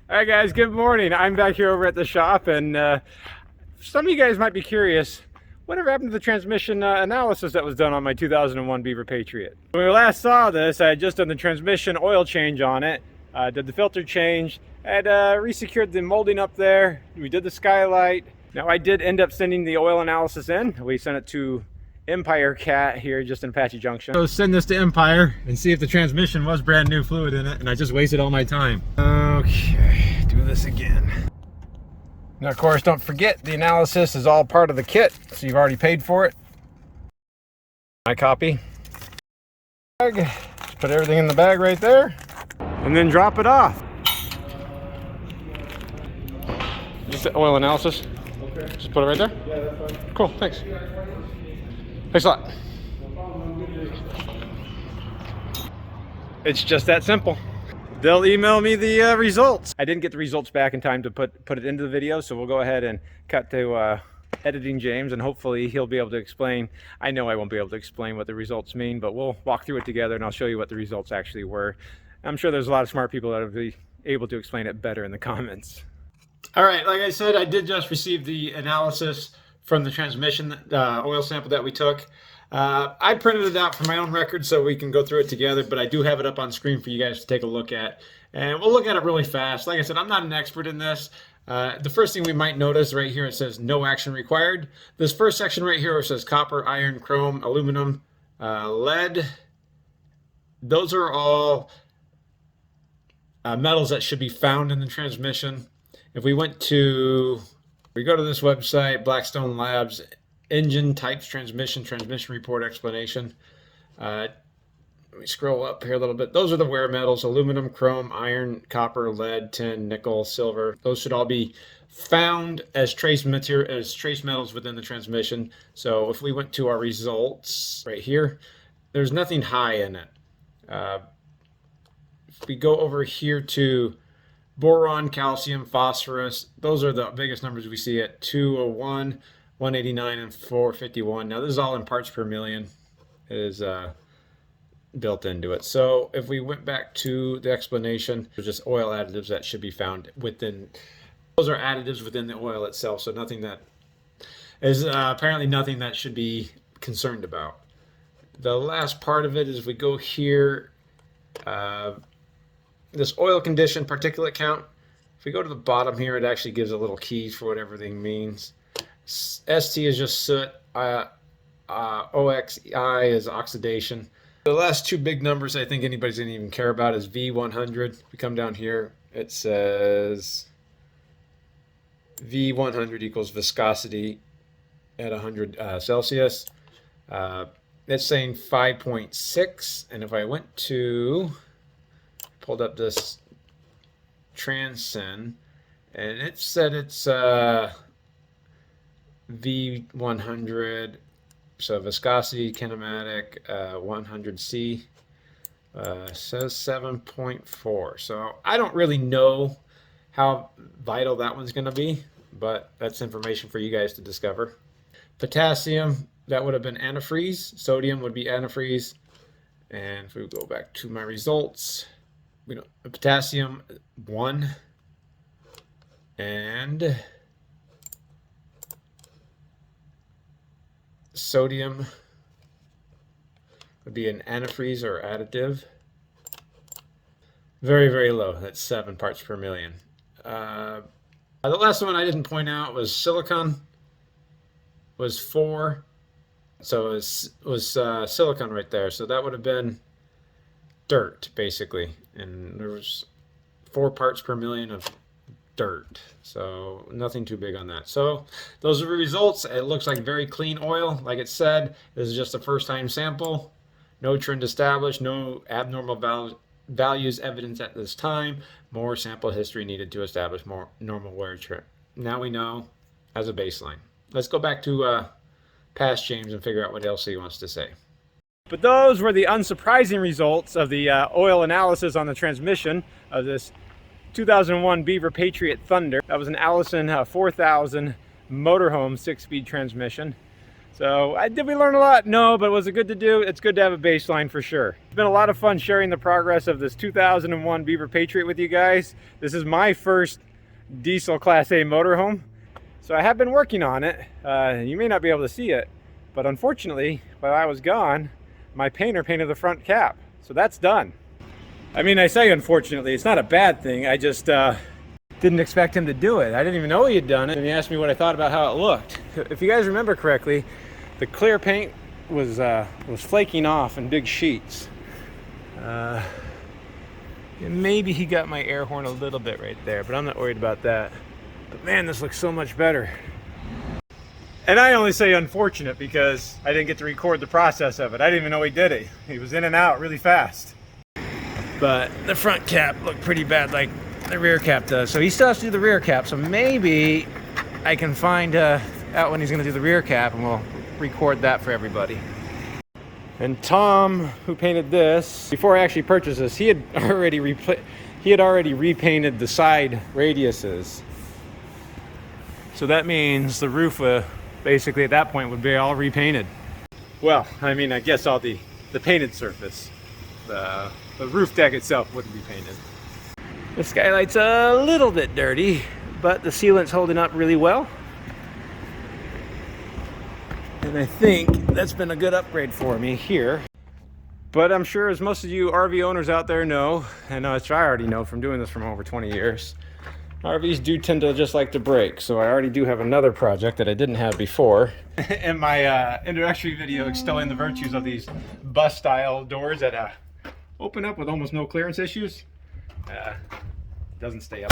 All right, guys, good morning. I'm back here over at the shop, and some of you guys might be curious, whatever happened to the transmission analysis that was done on my 2001 Beaver Patriot? When we last saw this, I had just done the transmission oil change on it, did the filter change, had resecured the molding up there, we did the skylight. Now, I did end up sending the oil analysis in. We sent it to Empire Cat here just in Apache Junction. So send this to Empire and see if the transmission was brand new fluid in it, and I just wasted all my time. Okay, do this again. Now, of course, don't forget the analysis is all part of the kit, so you've already paid for it. My copy. Just put everything in the bag right there, and then drop it off. Just the oil analysis. Okay. Just put it right there? Yeah, that's fine. Cool, thanks. Thanks a lot. It's just that simple. They'll email me the results. I didn't get the results back in time to put it into the video, so we'll go ahead and cut to editing James, and hopefully he'll be able to explain. I know I won't be able to explain what the results mean, but we'll walk through it together and I'll show you what the results actually were. I'm sure there's a lot of smart people that will be able to explain it better in the comments. All right, like I said, I did just receive the analysis from the transmission oil sample that we took. I printed it out for my own record so we can go through it together, but I do have it up on screen for you guys to take a look at. And we'll look at it really fast. Like I said, I'm not an expert in this. The first thing we might notice right here, it says no action required. This first section right here, it says copper, iron, chrome, aluminum, lead. Those are all metals that should be found in the transmission. If we go to this website, Blackstone Labs, engine types, transmission report explanation. Let me scroll up here a little bit. Those are the wear metals: aluminum, chrome, iron, copper, lead, tin, nickel, silver. Those should all be found as trace metals within the transmission. So if we went to our results right here, there's nothing high in it. If we go over here to boron, calcium, phosphorus, those are the biggest numbers we see at 201, 189, and 451. Now this is all in parts per million. It is built into it. So if we went back to the explanation, there's just oil additives that should be found within. Those are additives within the oil itself, so nothing that is apparently nothing that should be concerned about. The last part of it is we go here. This oil condition, particulate count. If we go to the bottom here, it actually gives a little key for what everything means. ST is just soot. OXI is oxidation. The last two big numbers I think anybody's going to even care about is V100. If we come down here, it says V100 equals viscosity at 100 Celsius. It's saying 5.6, and if I went to pulled up this Transcend, and it said it's V100, so viscosity, kinematic, 100C, says 7.4. So I don't really know how vital that one's going to be, but that's information for you guys to discover. Potassium, that would have been antifreeze. Sodium would be antifreeze. And if we go back to my results, potassium 1, and sodium would be an antifreeze or additive. Very, very low. That's 7 parts per million. The last one I didn't point out was silicon. Was 4. So it was silicon right there. So that would have been dirt, basically. And there was 4 parts per million of dirt. So nothing too big on that. So those are the results. It looks like very clean oil. Like it said, this is just a first time sample. No trend established. No abnormal values evidence at this time. More sample history needed to establish more normal wear trend. Now we know as a baseline. Let's go back to past James and figure out what else he wants to say. But those were the unsurprising results of the oil analysis on the transmission of this 2001 Beaver Patriot Thunder. That was an Allison 4000 motorhome 6-speed transmission. So did we learn a lot? No, but was it good to do? It's good to have a baseline for sure. It's been a lot of fun sharing the progress of this 2001 Beaver Patriot with you guys. This is my first diesel Class A motorhome. So I have been working on it. You may not be able to see it, but unfortunately, while I was gone, my painter painted the front cap. So that's done. I mean, I say unfortunately, it's not a bad thing. I just didn't expect him to do it. I didn't even know he had done it. And he asked me what I thought about how it looked. If you guys remember correctly, the clear paint was flaking off in big sheets. And maybe he got my air horn a little bit right there, but I'm not worried about that. But man, this looks so much better. And I only say unfortunate because I didn't get to record the process of it. I didn't even know he did it. He was in and out really fast. But the front cap looked pretty bad like the rear cap does. So he still has to do the rear cap. So maybe I can find out when he's gonna do the rear cap and we'll record that for everybody. And Tom, who painted this, before I actually purchased this, he had already repainted the side radiuses. So that means the roof basically at that point would be all repainted. Well, I mean, I guess all the painted surface. The roof deck itself wouldn't be painted. The skylight's a little bit dirty, but the sealant's holding up really well. And I think that's been a good upgrade for me here. But I'm sure, as most of you RV owners out there know, and as I already know from doing this for over 20 years, RVs do tend to just like to break. So I already do have another project that I didn't have before. In my introductory video extolling the virtues of these bus-style doors that open up with almost no clearance issues, doesn't stay up.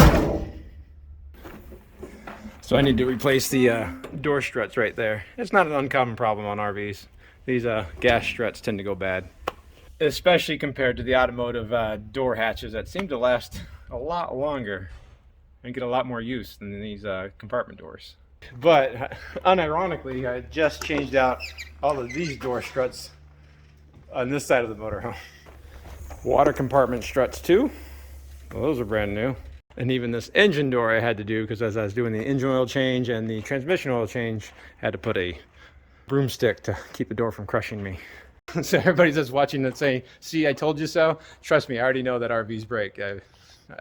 So I need to replace the door struts right there. It's not an uncommon problem on RVs. These gas struts tend to go bad, especially compared to the automotive door hatches that seem to last a lot longer and get a lot more use than these compartment doors. But unironically, I just changed out all of these door struts on this side of the motorhome. Water compartment struts too. Well, those are brand new. And even this engine door I had to do because as I was doing the engine oil change and the transmission oil change, I had to put a broomstick to keep the door from crushing me. So everybody's just watching and saying, see, I told you so. Trust me, I already know that RVs break.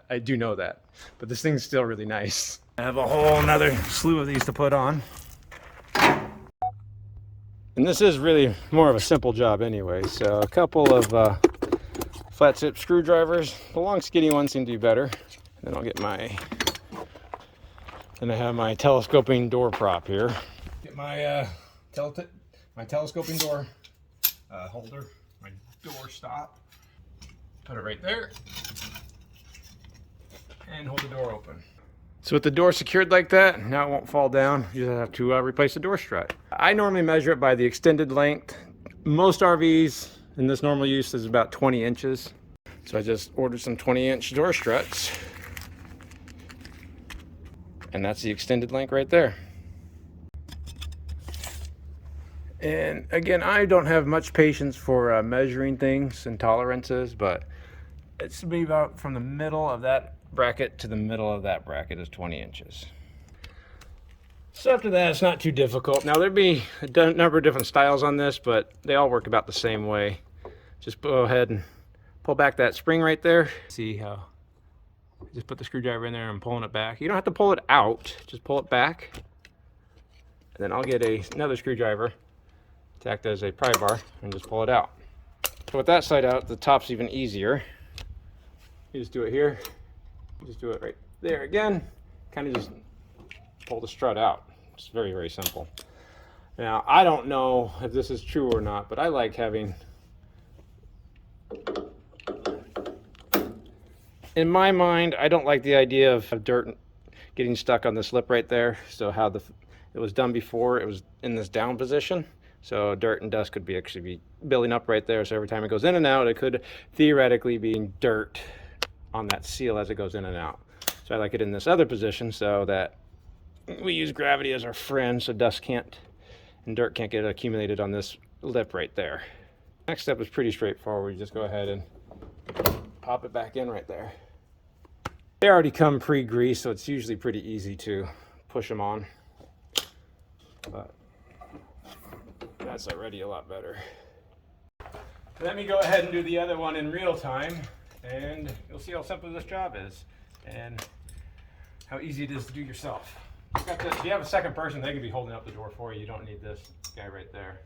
I do know that. But this thing's still really nice. I have a whole nother slew of these to put on. And this is really more of a simple job anyway. So a couple of flat tip screwdrivers. The long skinny ones seem to be better. Then I'll get then I have my telescoping door prop here. Get my telescoping door holder, my door stop. Put it right there and hold the door open. So with the door secured like that, now it won't fall down. You just have to replace the door strut. I normally measure it by the extended length. Most RVs in this normal use is about 20 inches. So I just ordered some 20-inch door struts. And that's the extended length right there. And again, I don't have much patience for measuring things and tolerances, but it's to be about from the middle of that bracket to the middle of that bracket is 20 inches. So after that, it's not too difficult. Now there'd be a number of different styles on this, but they all work about the same way. Just go ahead and pull back that spring right there. See how just put the screwdriver in there and pulling it back. You don't have to pull it out, just pull it back. And then I'll get another screwdriver to act as a pry bar and just pull it out. So with that side out, the top's even easier. You just do it here, just do it right there again, kind of just pull the strut out. It's very, very simple. Now, I don't know if this is true or not, but I like having, in my mind, I don't like the idea of dirt getting stuck on this lip right there. So how it was done before, it was in this down position. So dirt and dust could actually be building up right there. So every time it goes in and out, it could theoretically be dirt on that seal as it goes in and out. So I like it in this other position so that we use gravity as our friend so dust can't and dirt can't get accumulated on this lip right there. Next step is pretty straightforward. You just go ahead and pop it back in right there. They already come pre-greased, so it's usually pretty easy to push them on. But That's already a lot better. Let me go ahead and do the other one in real time, and you'll see how simple this job is and how easy it is to do yourself. If you have a second person, they can be holding up the door for you. You don't need this guy right there.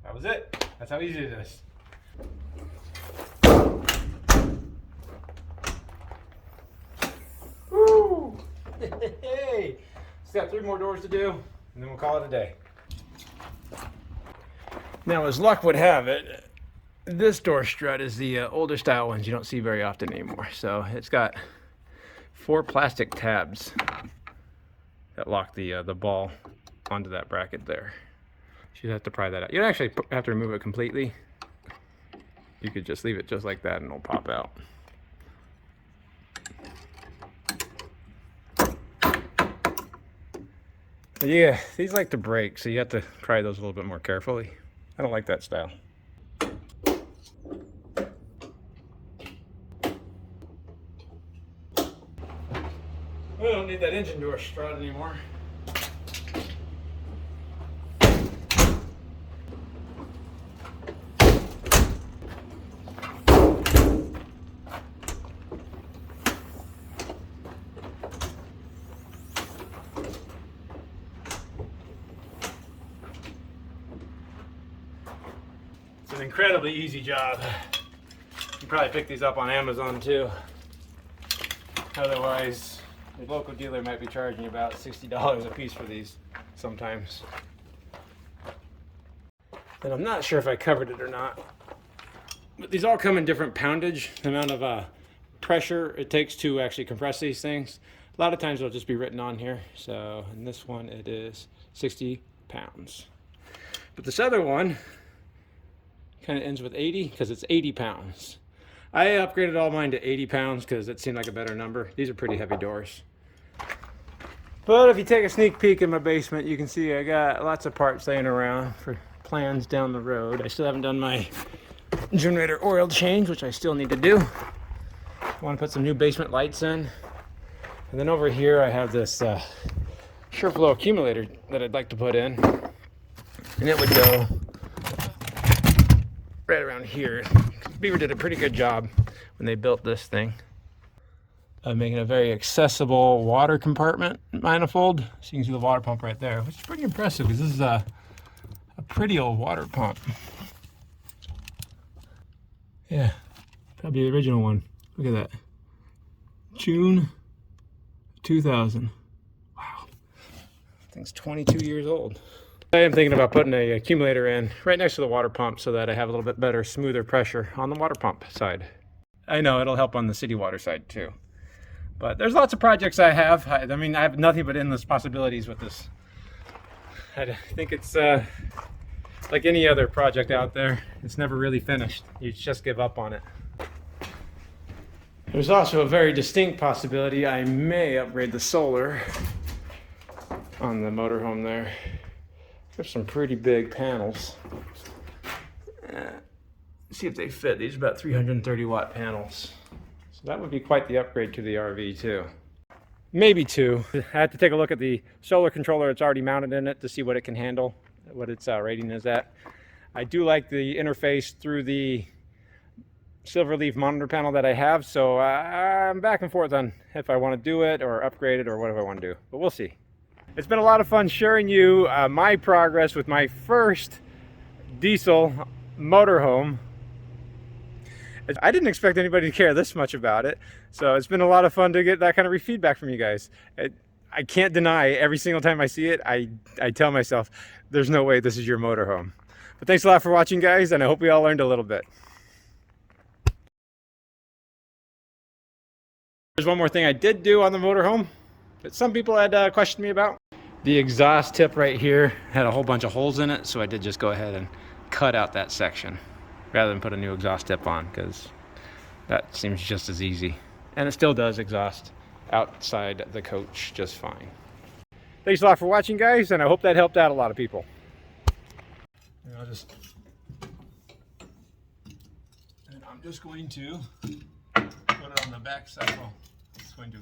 That was it. That's how easy it is. Woo! Hey! Still got 3 more doors to do, and then we'll call it a day. Now, as luck would have it, this door strut is the older style ones you don't see very often anymore. So it's got 4 plastic tabs that lock the ball onto that bracket there. You'd have to pry that out. You don't actually have to remove it completely. You could just leave it just like that and it'll pop out. But yeah, these like to break, so you have to pry those a little bit more carefully. I don't like that style. We don't need that engine door strut anymore. It's an incredibly easy job. You can probably pick these up on Amazon too. Otherwise, your local dealer might be charging you about $60 a piece for these sometimes. And I'm not sure if I covered it or not. But these all come in different poundage, the amount of pressure it takes to actually compress these things. A lot of times it'll just be written on here. So in this one it is 60 pounds. But this other one kind of ends with 80 because it's 80 pounds. I upgraded all mine to 80 pounds because it seemed like a better number. These are pretty heavy doors. But if you take a sneak peek in my basement, you can see I got lots of parts laying around for plans down the road. I still haven't done my generator oil change, which I still need to do. I want to put some new basement lights in. And then over here I have this SureFlow accumulator that I'd like to put in. And it would go right around here. Beaver did a pretty good job when they built this thing of making a very accessible water compartment manifold. So you can see the water pump right there, which is pretty impressive because this is a pretty old water pump. Yeah, probably the original one. Look at that. June 2000. Wow. Thing's 22 years old. I am thinking about putting an accumulator in right next to the water pump so that I have a little bit better, smoother pressure on the water pump side. I know it'll help on the city water side too. But there's lots of projects I have. I mean, I have nothing but endless possibilities with this. I think it's like any other project out there. It's never really finished. You just give up on it. There's also a very distinct possibility I may upgrade the solar on the motorhome there. There's some pretty big panels. See if they fit. These are about 330 watt panels. So that would be quite the upgrade to the RV too. Maybe 2. I had to take a look at the solar controller that's already mounted in it to see what it can handle, what its rating is at. I do like the interface through the Silverleaf monitor panel that I have, so I'm back and forth on if I want to do it or upgrade it or whatever I want to do, but we'll see. It's been a lot of fun sharing you my progress with my first diesel motorhome. I didn't expect anybody to care this much about it, so it's been a lot of fun to get that kind of feedback from you guys. I can't deny every single time I see it, I tell myself, there's no way this is your motorhome. But thanks a lot for watching, guys, and I hope we all learned a little bit. There's one more thing I did do on the motorhome that some people had questioned me about. The exhaust tip right here had a whole bunch of holes in it, so I did just go ahead and cut out that section rather than put a new exhaust tip on, because that seems just as easy. And it still does exhaust outside the coach just fine. Thanks a lot for watching, guys, and I hope that helped out a lot of people. And I'm just going to put it on the back side. Well, it's going to.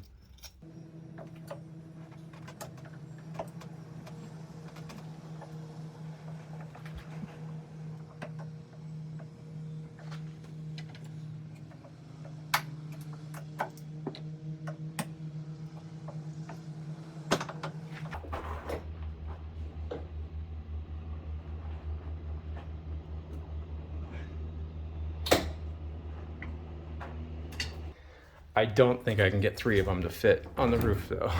I don't think I can get 3 of them to fit on the roof though.